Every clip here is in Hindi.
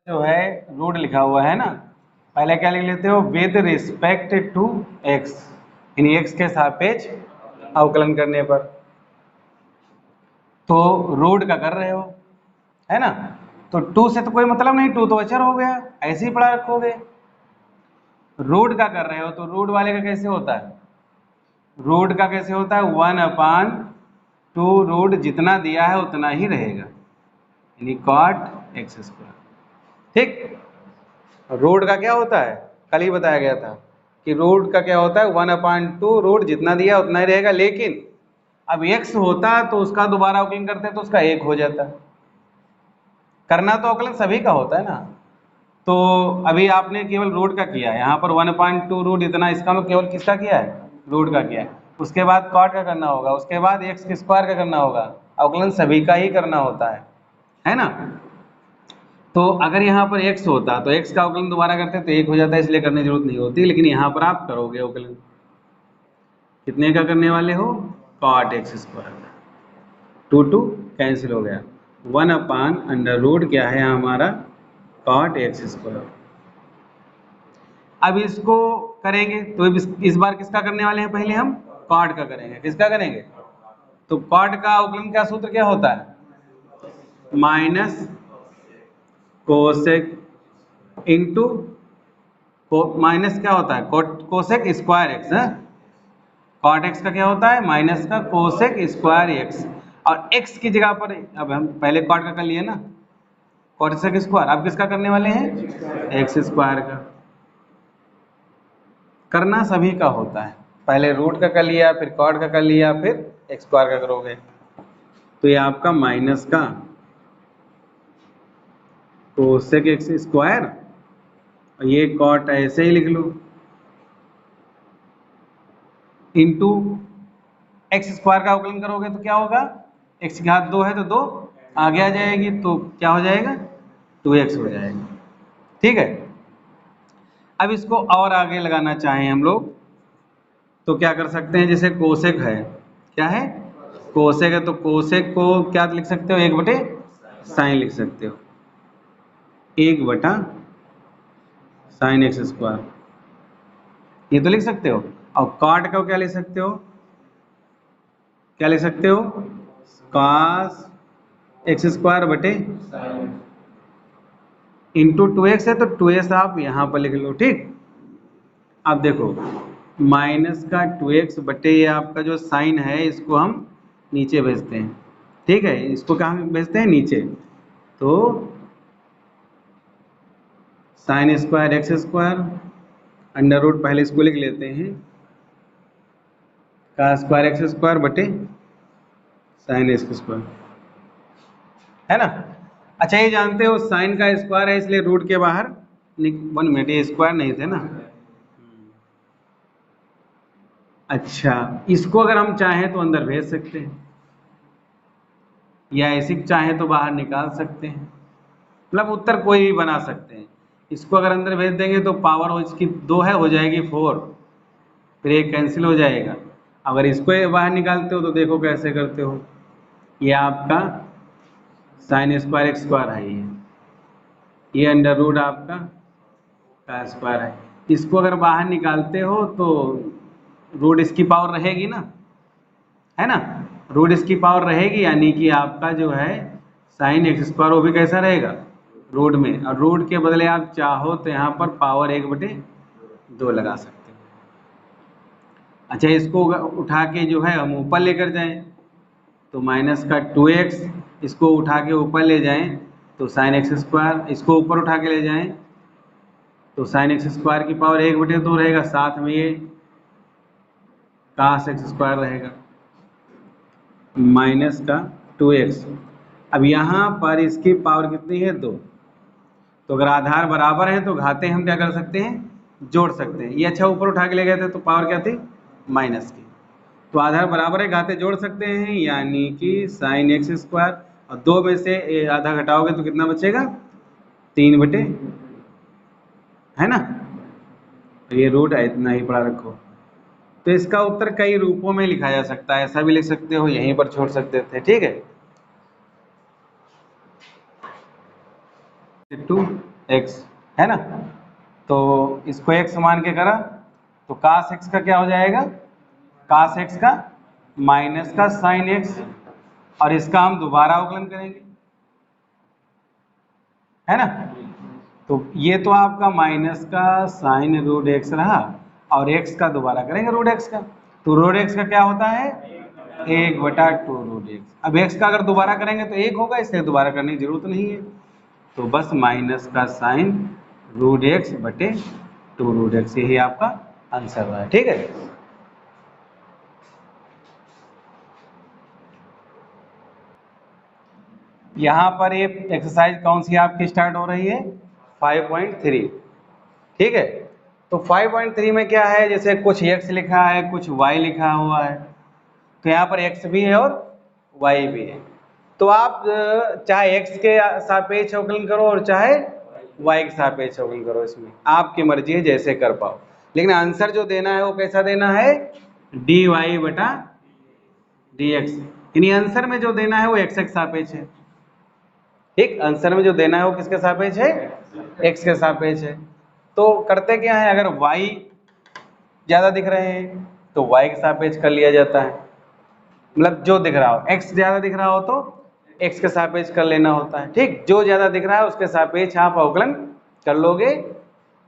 जो है रूट लिखा हुआ है ना, पहले क्या लिख लेते हो, विद रिस्पेक्ट टू एक्स, यानी एक्स के सापेक्ष अवकलन करने पर। तो रूट का कर रहे हो, है ना, तो टू से तो कोई मतलब नहीं, टू तो अचर हो गया, ऐसे ही पढ़ा रखोगे। रूट का कर रहे हो तो रूट वाले का कैसे होता है, रूट का कैसे होता है, 1/2 रूट जितना दिया है उतना ही रहेगा, यानी cot एक्स स्क्वायर। ठीक, रूट का क्या होता है, कल ही बताया गया था कि रूट का क्या होता है, 1/2 रूट जितना दिया उतना ही रहेगा, लेकिन अब x होता तो उसका दोबारा अवकलन करते तो उसका 1 हो जाता। करना तो अवकलन सभी का होता है ना, तो अभी आपने केवल रूट का किया है, यहाँ पर 1/2 रूट इतना, इसका मतलब केवल किसका किया है, रूट का किया है। उसके बाद कॉट का करना होगा, उसके बाद एक्स स्क्वायर का करना होगा, अवकलन सभी का ही करना होता है ना। तो अगर यहाँ पर x होता तो x का अवकलन दोबारा करते तो 1 हो जाता है, इसलिए करने की जरूरत नहीं होती, लेकिन यहाँ पर आप करोगे अवकलन, कितने का करने वाले हो, कॉट एक्स स्क्वायर, 2 कैंसिल हो गया, 1/√, क्या है हमारा, कॉट एक्स स्क्वायर। अब इसको करेंगे तो इस बार किसका करने वाले हैं, पहले हम कॉट का करेंगे, किसका करेंगे, तो कॉट का अवकलन का सूत्र क्या होता है, माइनस कोसेक इंटू, माइनस क्या होता है, कोसेक स्क्वायर एक्स है, कॉट एक्स का क्या होता है, माइनस का कोसेक स्क्वायर एक्स, और एक्स की जगह पर अब हम पहले कॉट का कर लिए ना, कोसेक स्क्वायर, अब किसका करने वाले हैं, एक्स स्क्वायर का। करना सभी का होता है, पहले रूट का कर लिया, फिर कॉट का कर लिया, फिर एक्स स्क्वायर का करोगे। तो ये आपका माइनस का कोसेक एक्स स्क्वायर, और ये कॉट ऐसे ही लिख लो, इंटू एक्स स्क्वायर का अवकलन करोगे तो क्या होगा, एक्स की घात 2 है तो 2 आगे आ जाएगी, तो क्या हो जाएगा, 2x हो जाएगा। ठीक है, अब इसको और आगे लगाना चाहें हम लोग तो क्या कर सकते हैं, जैसे कोसेक है, क्या है, कोसेक है, तो कोसेक को क्या लिख सकते हो, 1/sin लिख सकते हो, 1/sin एक्स स्क्वायर, ये तो लिख सकते हो। और कॉट का क्या लिख सकते हो, क्या लिख सकते हो, cos एक्स स्क्वायर बटे इंटू 2x है तो 2s आप यहाँ पर लिख लो। ठीक, अब देखो माइनस का 2x बटे ये आपका जो साइन है इसको हम नीचे भेजते हैं, ठीक है, इसको कहाँ भेजते हैं, नीचे, तो साइन स्क्वायर एक्स स्क्वायर √ पहले इसको लिख लेते हैं, का स्क्वायर एक्स स्क्वायर बटे साइन एक्स स्क्वायर, है ना। अच्छा ये जानते हो साइन का स्क्वायर है इसलिए रूट के बाहर 1 मिनट, ये स्क्वायर नहीं थे ना। अच्छा, इसको अगर हम चाहें तो अंदर भेज सकते हैं, या ऐसे चाहें तो बाहर निकाल सकते हैं, मतलब उत्तर कोई भी बना सकते हैं। इसको अगर अंदर भेज देंगे तो पावर हो इसकी 2 है, हो जाएगी 4, फिर एक कैंसिल हो जाएगा। अगर इसको बाहर निकालते हो तो देखो कैसे करते हो, ये आपका साइन स्क्वायर एक्स स्क्वायर है, ये √ आपका का स्क्वायर है, इसको अगर बाहर निकालते हो तो रूट इसकी पावर रहेगी ना, है ना, रूट इसकी पावर रहेगी, यानी कि आपका जो है साइन एक्स स्क्वायर वो भी कैसा रहेगा, रूट में, और रूट के बदले आप चाहो तो यहाँ पर पावर 1/2 लगा सकते हो। अच्छा इसको उठा के जो है हम ऊपर लेकर जाएं तो माइनस का 2x, इसको उठा के ऊपर ले जाएं तो साइन एक्स स्क्वायर, इसको ऊपर उठा के ले जाएं तो साइन एक्स स्क्वायर की पावर 1/2 रहेगा, साथ में ये कास एक्स स्क्वायर रहेगा, माइनस का 2x। अब यहाँ पर इसकी पावर कितनी है, 2, तो अगर आधार बराबर है तो घातें हम क्या कर सकते हैं, जोड़ सकते हैं। ये अच्छा ऊपर उठा के ले गए थे तो पावर क्या थी, माइनस की, तो आधार बराबर है, घातें जोड़ सकते हैं, यानी कि साइन एक्स स्क्वायर, और 2 में से आधा घटाओगे तो कितना बचेगा, 3 है ना, तो ये रूट है, इतना ही पढ़ा रखो। तो इसका उत्तर कई रूपों में लिखा जा सकता है, ऐसा भी लिख सकते हो, यहीं पर छोड़ सकते थे। ठीक है, 2 x, है ना। तो इसको x मान के करा तो cos x का क्या हो जाएगा, cos x का माइनस का sin x, और इसका हम दोबारा अवकलन करेंगे, है ना। तो ये तो आपका माइनस का साइन रूट एक्स रहा, और x का दोबारा करेंगे रूट x का, तो रूट x का क्या होता है 1/2 रूट x। अब x का अगर दोबारा करेंगे तो 1 होगा, इसलिए दोबारा करने की जरूरत नहीं है, तो बस माइनस का साइन रूट x बटे 2 रूट x, यही आपका आंसर रहा है। ठीक है, यहाँ पर ये एक्सरसाइज कौन सी आपकी स्टार्ट हो रही है 5.3। ठीक है, तो 5.3 में क्या है, जैसे कुछ x लिखा है कुछ y लिखा हुआ है, तो यहाँ पर x भी है और y भी है, तो आप चाहे x के सापेक्ष अवकलन करो और चाहे y के सापेक्ष अवकलन करो, इसमें आपकी मर्जी है जैसे कर पाओ, लेकिन आंसर जो देना है वो कैसा देना है dy बटा dx, यानी आंसर में जो देना है वो x के सापेक्ष है। ठीक, आंसर में जो देना है वो किसके सापेक्ष है x के सापेक्ष है। तो करते क्या है, अगर y ज्यादा दिख रहे हैं तो y के सापेक्ष कर लिया जाता है, मतलब जो दिख रहा हो, x ज्यादा दिख रहा हो तो x के सापेक्ष कर लेना होता है। ठीक, जो ज्यादा दिख रहा है उसके सापेक्ष आप अवकलन कर लोगे,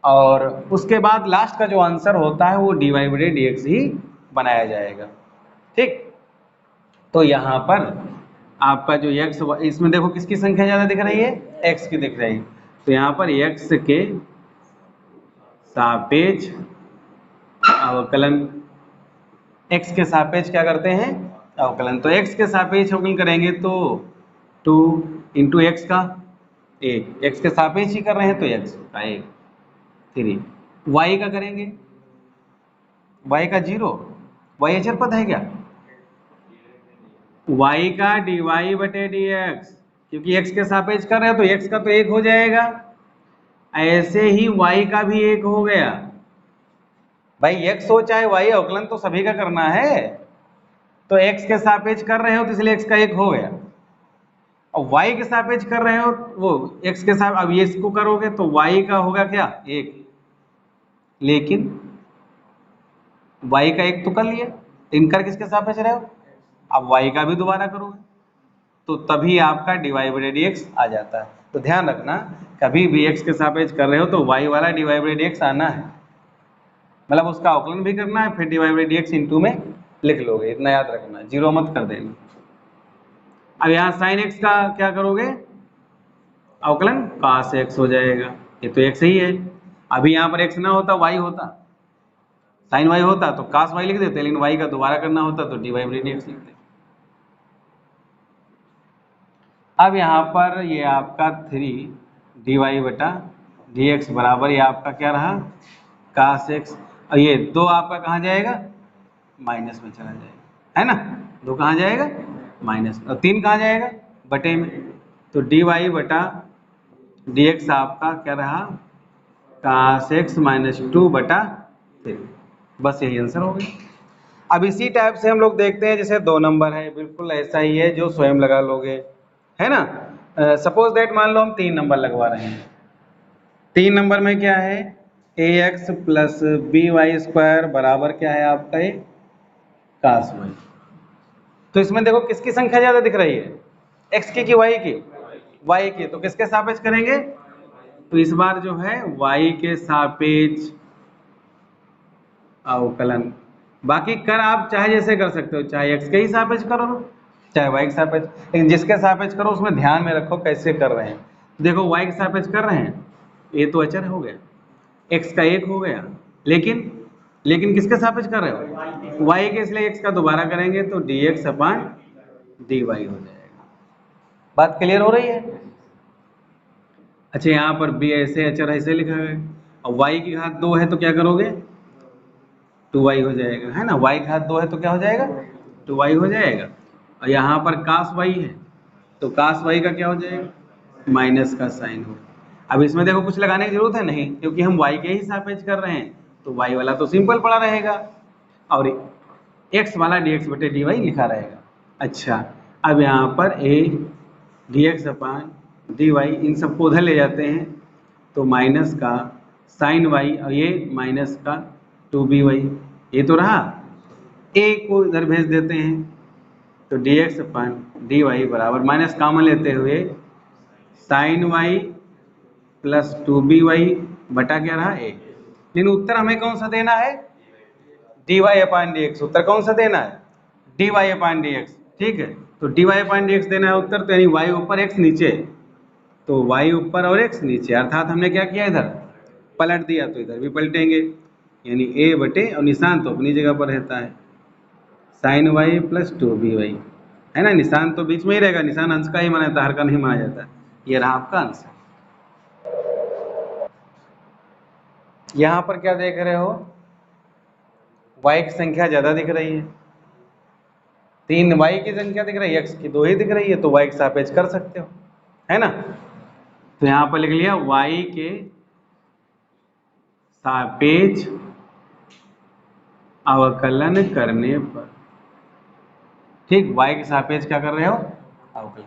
और उसके बाद लास्ट का जो आंसर होता है वो dy बटे dx ही बनाया जाएगा। ठीक, तो यहाँ पर आपका जो x, इसमें देखो किसकी संख्या ज्यादा दिख रही है x की दिख रही है, तो यहाँ पर x के सापेक्ष अवकलन, x के सापेक्ष क्या करते हैं अवकलन, तो x के सापेक्ष अवकलन करेंगे तो 2 इंटू एक्स का 1, x के सापेक्ष ही कर रहे हैं तो x का 1, 3, y का करेंगे y का 0, y अचर पद है क्या, y का dy बटे dx, क्योंकि x के सापेक्ष कर रहे हो तो x का तो 1 हो जाएगा, ऐसे ही y का भी 1 हो गया। भाई x हो चाहे y, अवकलन तो सभी का करना है, तो x के सापेक्ष कर रहे हो तो इसलिए x का 1 हो गया, और y के सापेक्ष कर रहे हो वो x के साथ, अब ये इसको करोगे तो y का होगा क्या 1, लेकिन y का 1 तो कर लिया, इनकर किसके सापेक्ष रहे हो, अब y का भी दोबारा करोगे तो तभी आपका dy बटे dx आ जाता है। तो ध्यान रखना, कभी भी x के सापेक्ष कर रहे हो तो y वाला dy बटे dx आना है, मतलब उसका अवकलन भी करना है, फिर dy बटे dx इंटू में लिख लोगे, इतना याद रखना, जीरो मत कर देना। अब यहाँ sin x का क्या करोगे अवकलन, cos x हो जाएगा, ये तो x ही है, अभी यहाँ पर x ना होता y होता, sin y होता तो cos y लिख देते, लेकिन y का दोबारा करना होता तो dy बटे dx लिखते। अब यहाँ पर ये आपका 3 dy बटा dx बराबर, ये आपका क्या रहा cos x, और ये 2 आपका कहाँ जाएगा माइनस में चला जाएगा, है ना, 2 कहाँ जाएगा माइनस में, और 3 कहाँ जाएगा बटे में, तो dy बटा dx आपका क्या रहा cos x माइनस 2 बटा 3, बस यही आंसर हो गया। अब इसी टाइप से हम लोग देखते हैं, जैसे 2 नंबर है बिल्कुल ऐसा ही है जो स्वयं लगा लोगे, है ना। सपोज दैट मान लो हम 3 नंबर लगवा रहे हैं, 3 नंबर में क्या है ax प्लस by² बराबर क्या है आपका ये cos y, तो इसमें देखो किसकी संख्या ज्यादा दिख रही है x की कि y की, y की, तो किसके सापेक्ष करेंगे, तो इस बार जो है y के सापेक्ष अवकलन, बाकी कर आप चाहे जैसे कर सकते हो, चाहे x के ही सापेक्ष करो चाहे y के सापेक्ष, लेकिन जिसके सापेक्ष करो उसमें ध्यान में रखो कैसे कर रहे हैं। देखो y के सापेक्ष कर रहे हैं, ये तो अचर हो गया, x का 1 हो गया, लेकिन किसके सापेक्ष कर रहे हो y के, इसलिए x का दोबारा करेंगे तो dx अपान dy हो जाएगा। बात क्लियर हो रही है। अच्छा, यहाँ पर b ऐसे अचर ऐसे लिखा है, और y की घात 2 है तो क्या करोगे 2y हो जाएगा, है ना, y की घात 2 है तो क्या हो जाएगा 2y हो जाएगा, और यहाँ पर cos y है तो cos y का क्या हो जाएगा माइनस का साइन हो। अब इसमें देखो कुछ लगाने की जरूरत है नहीं, क्योंकि हम y के ही सापेक्ष कर रहे हैं, तो y वाला तो सिंपल पड़ा रहेगा, और x वाला dx बटे dy लिखा रहेगा। अच्छा, अब यहाँ पर a dx अपान dy, इन सबको उधर ले जाते हैं, तो माइनस का साइन वाई और ये माइनस का 2by, ये तो रहा। ए को इधर भेज देते हैं तो dx अपन dy बराबर माइनस कॉमन लेते हुए साइन वाई प्लस 2by बटा क्या रहा ए। लेकिन उत्तर हमें कौन सा देना है? dy अपान dx। उत्तर कौन सा देना है? dy अपान dx। ठीक है, तो dy अपान dx देना है उत्तर, तो यानी y ऊपर x नीचे, तो y ऊपर और x नीचे, अर्थात हमने क्या किया इधर पलट दिया, तो इधर भी पलटेंगे, यानी a बटे और निशान तो अपनी जगह पर रहता है साइन वाई प्लस 2by, है ना। निशान तो बीच में ही रहेगा, निशान अंश का ही माना जाता है, हर का नहीं माना जाता। ये रहा आपका आंसर। यहां पर क्या देख रहे हो? y की संख्या ज्यादा दिख रही है, 3y की संख्या दिख रही है, x की 2 ही दिख रही है, तो y के सापेक्ष कर सकते हो, है ना। तो यहां पर लिख लिया y के सापेक्ष अवकलन करने पर। ठीक, y के सापेक्ष क्या कर रहे हो? अवकलन।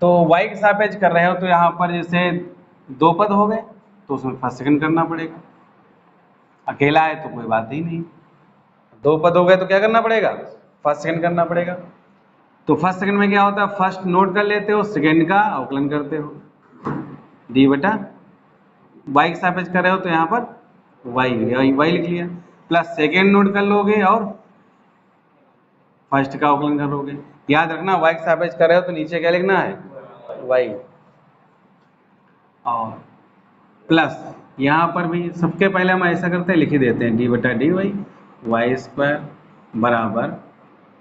तो y के सापेक्ष कर रहे हो तो यहाँ पर जैसे दो पद हो गए तो उसमें फर्स्ट सेकंड करना पड़ेगा, अकेला है तो कोई बात ही नहीं। दो पद हो गए तो क्या करना पड़ेगा? फर्स्ट सेकंड करना पड़ेगा। तो फर्स्ट सेकंड में क्या होता है? फर्स्ट नोट कर लेते हो, सेकंड का अवकलन करते हो, डी बटा y के सापेक्ष कर रहे हो तो यहाँ पर y लिख लिया, प्लस सेकंड नोट कर लोगे और फर्स्ट का अवकलन करोगे। याद रखना y के सापेक्ष कर रहे हो तो नीचे क्या लिखना है? y, और प्लस यहाँ पर भी सबके पहले हम ऐसा करते हैं, लिख ही देते हैं डी बटा डी वाई, वाई स्क्वायर बराबर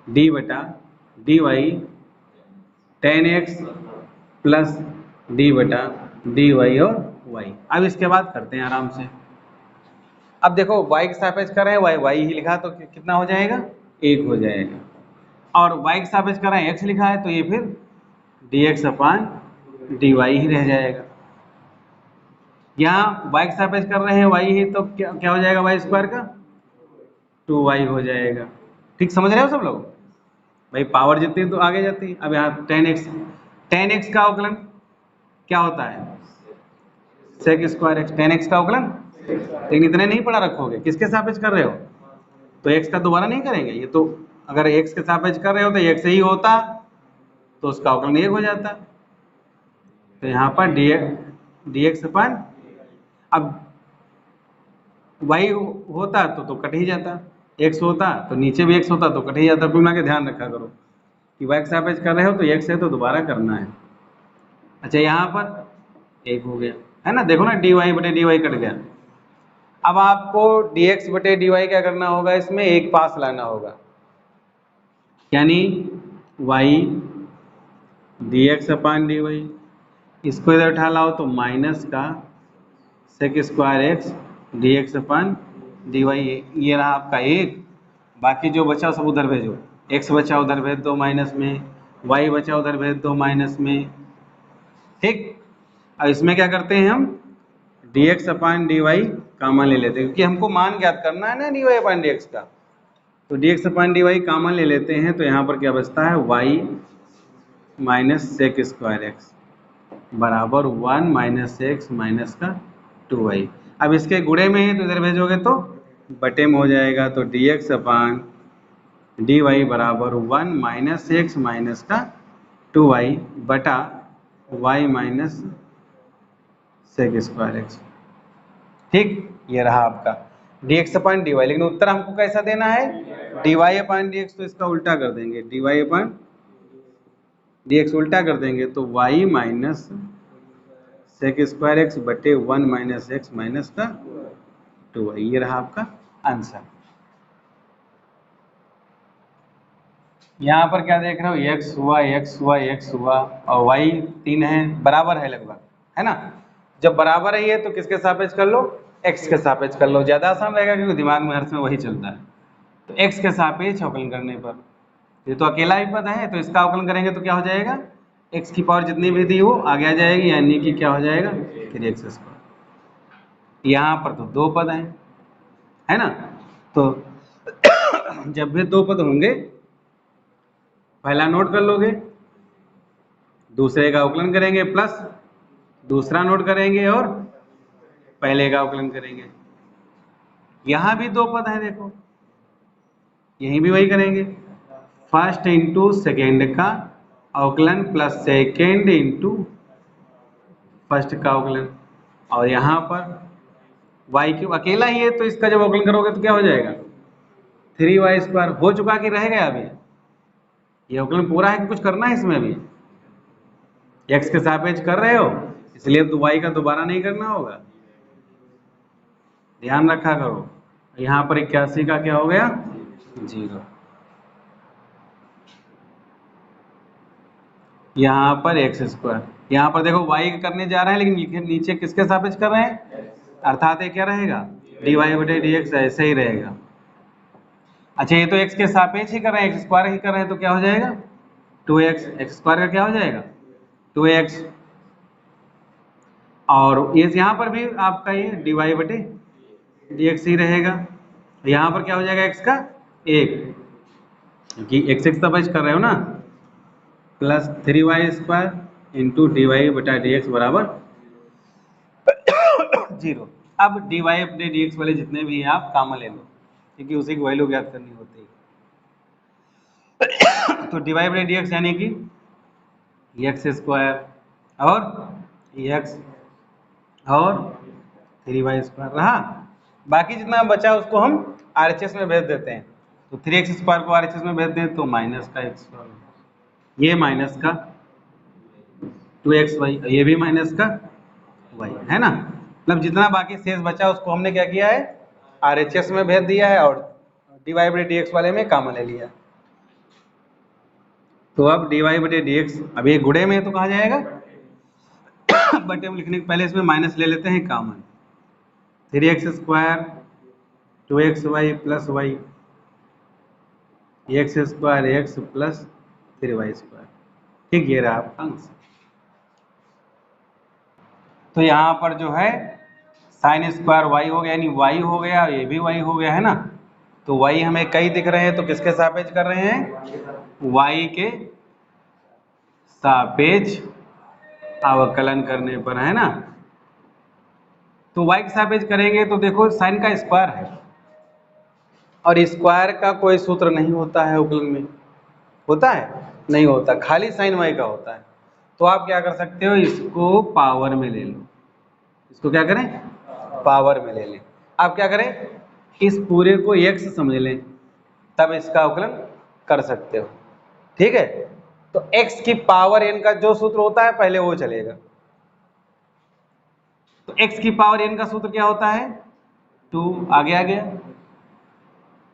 डी बटा D Y tan X plus D बटा डी वाई और वाई। अब इसके बाद करते हैं आराम से। अब देखो y के सापेक्ष कर रहे हैं y ही लिखा तो कितना हो जाएगा? 1 हो जाएगा, और y के सापेक्ष कर रहे हैं x लिखा है तो ये फिर dx अपान dy ही रह जाएगा। यहाँ y के सापेक्ष कर रहे हैं y ही तो क्या हो जाएगा? y स्क्वायर का 2y हो जाएगा। ठीक, समझ रहे हो सब लोग? भाई पावर जितनी तो आगे जाती है। अब यहाँ 10x का अवकलन क्या होता है? सेक स्क्वायर x, 10x का अवकलन। लेकिन इतने नहीं पढ़ा रखोगे, किसके सापेक्ष कर रहे हो? तो x का दोबारा नहीं करेंगे, ये तो अगर x के सापेक्ष कर रहे हो तो x ही होता तो उसका अवकलन 1 हो जाता। तो यहाँ पर dx अपान, अब y होता तो कट ही जाता, x होता तो नीचे भी x होता तो कट ही जाता। पूरा के ध्यान रखा करो कि y के सापेक्ष कर रहे हो तो x है तो दोबारा करना है। अच्छा, यहाँ पर 1 हो गया, है ना। देखो ना dy बटे dy कट गया। अब आपको dx बटे dy क्या करना होगा? इसमें एक पास लाना होगा, यानी y dx अपान dy, इसको इधर उठा लाओ तो माइनस का सेक स्क्वायर x dx अपान dy, ये रहा आपका 1। बाकी जो बचा सब उधर भेजो, x बचा उधर भेज दो माइनस में, y बचा उधर भेज दो माइनस में। ठीक, अब इसमें क्या करते हैं हम? dx अपान dy कॉमन ले लेते हैं, क्योंकि हमको मान ज्ञात करना है ना dy अपान dx का। तो dx अपान dy कॉमन ले लेते हैं तो यहाँ पर क्या बचता है? y minus sec square x बराबर 1 माइनस एक्स माइनस का 2y। अब इसके गुणे में है तो इधर भेजोगे तो बटे में हो जाएगा, तो dx अपान dy बराबर 1 माइनस एक्स माइनस का 2y बटा y minus sec square x। ठीक, ये रहा आपका dx अपान dy। लेकिन उत्तर हमको कैसा देना है? dy अपान dx, तो इसका उल्टा कर देंगे, dy अपान dx उल्टा कर देंगे तो y minus sec square x बटे 1 माइनस एक्स माइनस का 2y। ये रहा आपका आंसर। यहाँ पर क्या देख रहे हो? x हुआ, x हुआ, x हुआ और y 3 है, बराबर है लगभग, है ना। जब बराबर है ये तो किसके सापेक्ष कर लो? x के सापेक्ष कर लो, ज़्यादा आसान रहेगा क्योंकि दिमाग में हर समय वही चलता है। तो x के सापेक्ष अवकलन करने पर, ये तो अकेला ही पद है तो इसका अवकलन करेंगे तो क्या हो जाएगा? x की पावर जितनी भी दी वो आगे आ जाएगी, यानी कि क्या हो जाएगा? 3x square. यहाँ पर तो दो पद हैं, है ना। तो जब भी दो पद होंगे पहला नोट कर लोगे, दूसरे का अवकलन करेंगे प्लस दूसरा नोट करेंगे और पहले का अवकलन करेंगे। यहाँ भी दो पद है, देखो यहीं भी वही करेंगे, फर्स्ट इंटू सेकेंड का अवकलन प्लस सेकेंड इंटू फर्स्ट का अवकलन। और यहाँ पर y क्यूब अकेला ही है, तो इसका जब अवकलन करोगे तो क्या हो जाएगा, 3y² हो चुका कि रह गया अभी, ये अवकलन पूरा है कि कुछ करना है इसमें भी, x के सापेक्ष कर रहे हो इसलिए तो y का दोबारा नहीं करना होगा, ध्यान रखा करो। यहाँ पर 81 का क्या हो गया, 0। यहाँ पर x², यहाँ पर देखो y करने जा रहे हैं लेकिन नीचे किसके सापेक्ष कर रहे हैं, अर्थात ये क्या रहेगा, dy/dx ऐसे ही रहेगा। अच्छा ये तो x के सापेक्ष ही कर रहे हैं, x² ही कर रहे हैं, तो क्या हो जाएगा 2x, x² का क्या हो जाएगा 2x। और ये यहाँ पर भी आपका ये dy/dx ही रहेगा, यहाँ पर क्या हो जाएगा x का 1, क्योंकि x सापेक्ष कर रहे हो ना, प्लस 3y² इंटू dy/dx बराबर 0। अब dy/dx वाले जितने भी हैं आप कॉमन ले लो, क्योंकि उसी की वैल्यू ज्ञात करनी होती है। तो dy/dx यानी कि x² और x और 3y² रहा, बाकी जितना बचा उसको हम RHS में भेज देते हैं। तो 3x² को RHS में भेज दें तो माइनस का x², ये माइनस का 2xy, ये भी माइनस का y है ना, मतलब जितना बाकी शेष बचा उसको हमने क्या किया है RHS में भेज दिया है और dy/dx वाले में कॉमन ले लिया। तो अब dy/dx, अब ये गुणे में है तो कहा जाएगा बटे में लिखने के पहले इसमें माइनस ले लेते हैं common, 3x² 2xy plus y, x² x plus 3y², ठीक ये रहा आपका आंसर। तो यहाँ पर जो है sin² y हो गया, यानी y हो गया, ये भी y हो गया है ना, तो y हमें कई दिख रहे हैं, तो किसके सापेक्ष कर रहे हैं, y के सापेक्ष अवकलन करने पर, है ना। तो y के सापेक्ष करेंगे तो देखो साइन का स्क्वायर है, और स्क्वायर का कोई सूत्र नहीं होता है अवकलन में, होता है नहीं होता, खाली साइन y का होता है। तो आप क्या कर सकते हो, इसको पावर में ले लो, इसको क्या करें पावर में ले लें। आप क्या करें, इस पूरे को x समझ लें, तब इसका अवकलन कर सकते हो, ठीक है। तो x की पावर n का जो सूत्र होता है पहले वो चलेगा। तो x की पावर n का सूत्र क्या होता है, 2 आगे आ गया,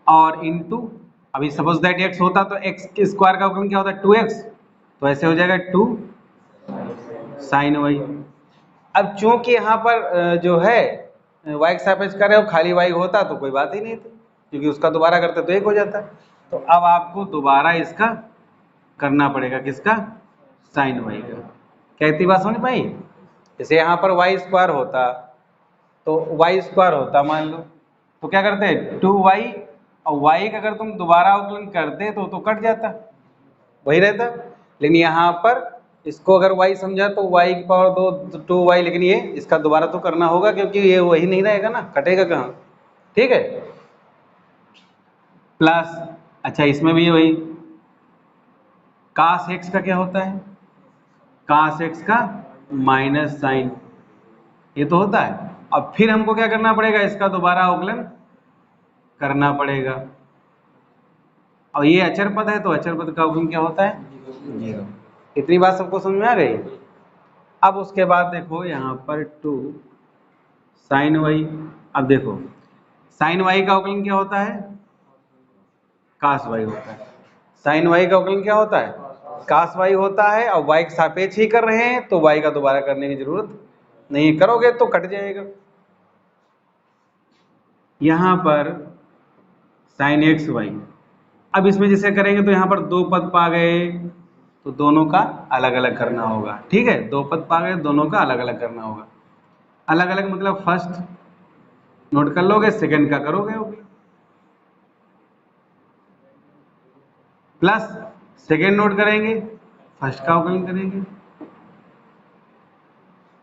और इनटू, अभी सपोज दैट x होता तो x के स्क्वायर का अवकलन क्या होता है 2x, तो ऐसे हो जाएगा 2 sin y। अब चूंकि यहाँ पर जो है y के सापेक्ष कर रहे हो, खाली y होता तो कोई बात ही नहीं थी, क्योंकि उसका दोबारा करते तो 1 हो जाता। तो अब आपको दोबारा इसका करना पड़ेगा, किसका sin y का। क्या इतनी बात समझ पाई, जैसे यहाँ पर y² होता तो y² होता मान लो, तो क्या करते 2y, और y का अगर तुम दोबारा अवकलन करते तो कट जाता, वही रहता। लेकिन यहाँ पर इसको अगर y समझा तो y की पावर 2y, लेकिन ये इसका दोबारा तो करना होगा क्योंकि ये वही नहीं रहेगा ना, कटेगा कहाँ, ठीक है। प्लस, अच्छा इसमें भी वही cos x का क्या होता है, cos x का माइनस साइन, ये तो होता है। अब फिर हमको क्या करना पड़ेगा, इसका दोबारा अवकलन करना पड़ेगा, और ये अचर पद है तो अचर पद का अवकलन क्या होता है 0। इतनी बात सबको समझ में आ गई। अब उसके बाद देखो यहाँ पर 2 sin y, अब देखो sin y का अवकलन क्या होता है cos y होता है, sin y का अवकलन क्या होता है cos y होता है, और y के सापेक्ष ही कर रहे हैं तो y का दोबारा करने की जरूरत नहीं, करोगे तो कट जाएगा। यहाँ पर sin x y, अब इसमें जैसे करेंगे तो यहाँ पर 2 पद पा गए तो दोनों का अलग अलग करना होगा, ठीक है, 2 पद पा गए दोनों का अलग अलग करना होगा। अलग अलग मतलब फर्स्ट नोट कर लोगे, सेकंड का करोगे, प्लस सेकंड नोट करेंगे, फर्स्ट का अवकलन करेंगे।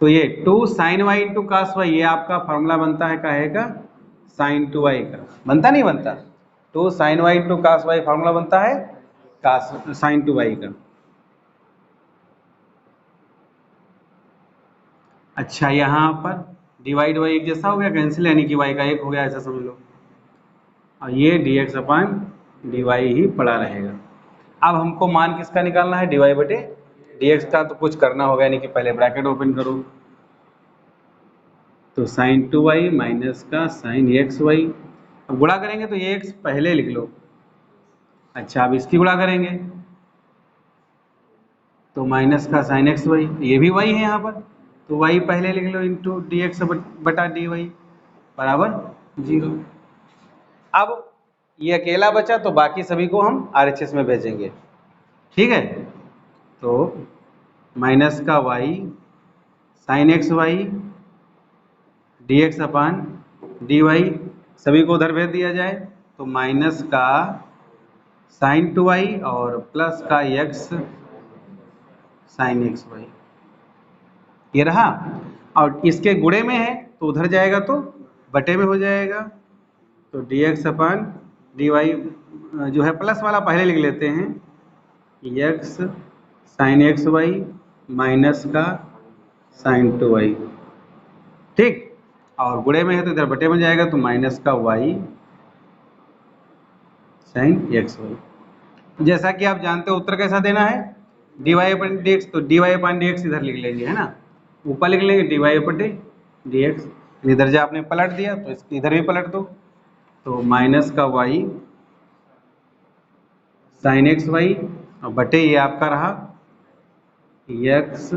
तो ये 2 sin y into cos Y, ये आपका फॉर्मूला बनता है काहे का, sin 2y का। बनता नहीं बनता, 2 sin y into cos Y formula बनता है कास sin 2y का। अच्छा, यहाँ पर डिवाइड वाई एक जैसा हो गया, कैंसिल, यानी कि y का 1 हो गया, ऐसा समझ लो। और ये dx अपन dy ही पड़ा रहेगा। अब हमको मान किसका निकालना है, dy बटे dx का। तो कुछ करना होगा, यानी कि पहले ब्रैकेट ओपन करो, तो sin 2y माइनस का sin xy। अब गुणा करेंगे तो ये x पहले लिख लो। अच्छा, अब इसकी गुणा करेंगे तो माइनस का sin xy, ये भी y है यहाँ पर, तो y पहले लिख लो इंटू dx बटा dy बराबर 0। अब ये अकेला बचा, तो बाकी सभी को हम RHS में भेजेंगे, ठीक है। तो माइनस का y sin xy dx अपान dy, सभी को उधर भेज दिया जाए, तो माइनस का sin 2y और प्लस का x sin xy, ये रहा। और इसके गुणे में है तो उधर जाएगा तो बटे में हो जाएगा, तो dx अपान dy जो है प्लस वाला पहले लिख लेते हैं, x sin xy माइनस का sin 2y, ठीक। और गुणे में है तो इधर बटे में जाएगा, तो माइनस का y sin xy। जैसा कि आप जानते हो उत्तर कैसा देना है, dy अपन dx, तो dy अपन dx इधर लिख लेंगे, है ना, ऊपर लिख लेंगे dy बटे dx। इधर जो आपने पलट दिया तो इसको इधर भी पलट दो, तो माइनस का y sin xy और बटे ये आपका रहा x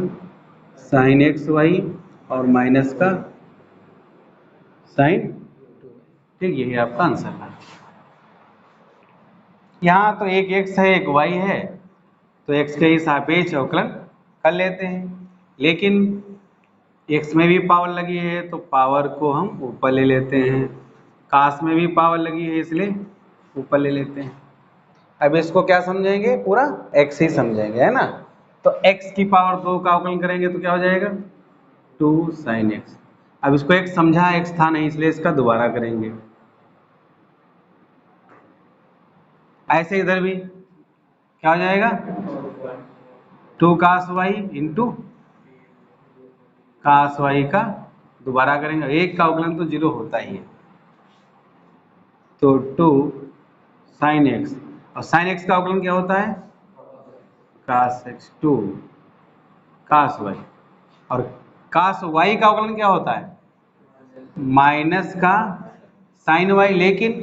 sin xy और माइनस का sin 2y, ठीक। यही आपका आंसर है। यहाँ तो एक x है एक y है, तो x के ही सापेक्ष अवकलन कर लेते हैं, लेकिन x में भी पावर लगी है तो पावर को हम ऊपर ले लेते हैं, काश में भी पावर लगी है इसलिए ऊपर ले लेते हैं। अब इसको क्या समझेंगे, पूरा x ही समझेंगे, है ना। तो x की पावर 2 का अवकलन करेंगे तो क्या हो जाएगा, 2 sin x। अब इसको x समझा, x था नहीं, इसलिए इसका दोबारा करेंगे। ऐसे इधर भी क्या हो जाएगा, 2 cos y into cos y का दोबारा करेंगे, एक का अवकलन तो 0 होता ही है, तो 2 sin x, और sin x का अवकलन क्या होता है, cos x, 2 cos y, और cos y का अवकलन क्या होता है, माइनस का sin y, लेकिन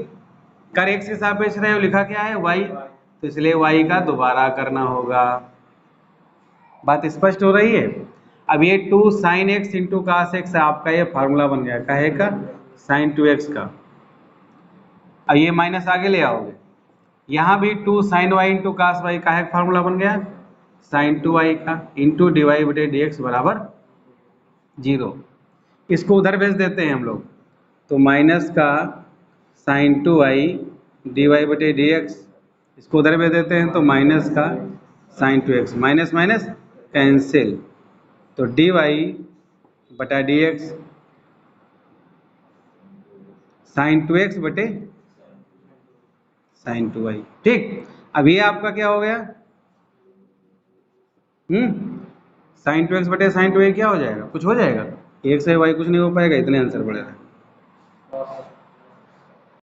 कर x के सापेक्ष रहे हो, लिखा क्या है y, तो इसलिए y का दोबारा करना होगा। बात स्पष्ट हो रही है। अब ये 2 sin x into cos X आपका ये फार्मूला बन गया, काहे का, sin 2x का। अब ये माइनस आगे ले आओगे, यहाँ भी 2 sin y into cos Y का फार्मूला बन गया, sin 2y का इंटू dy बटे dx बराबर 0। इसको उधर भेज देते हैं हम लोग, तो माइनस का sin 2y dy बटे dx, इसको उधर भेज देते हैं तो माइनस का sin 2x, minus minus cancel, तो dy बटा dx sin 2x बटे sin 2y, ठीक। अब ये आपका क्या हो गया, sin 2x बटे sin 2y क्या हो जाएगा, कुछ हो जाएगा, एक से y कुछ नहीं हो पाएगा, इतने आंसर पड़ेगा।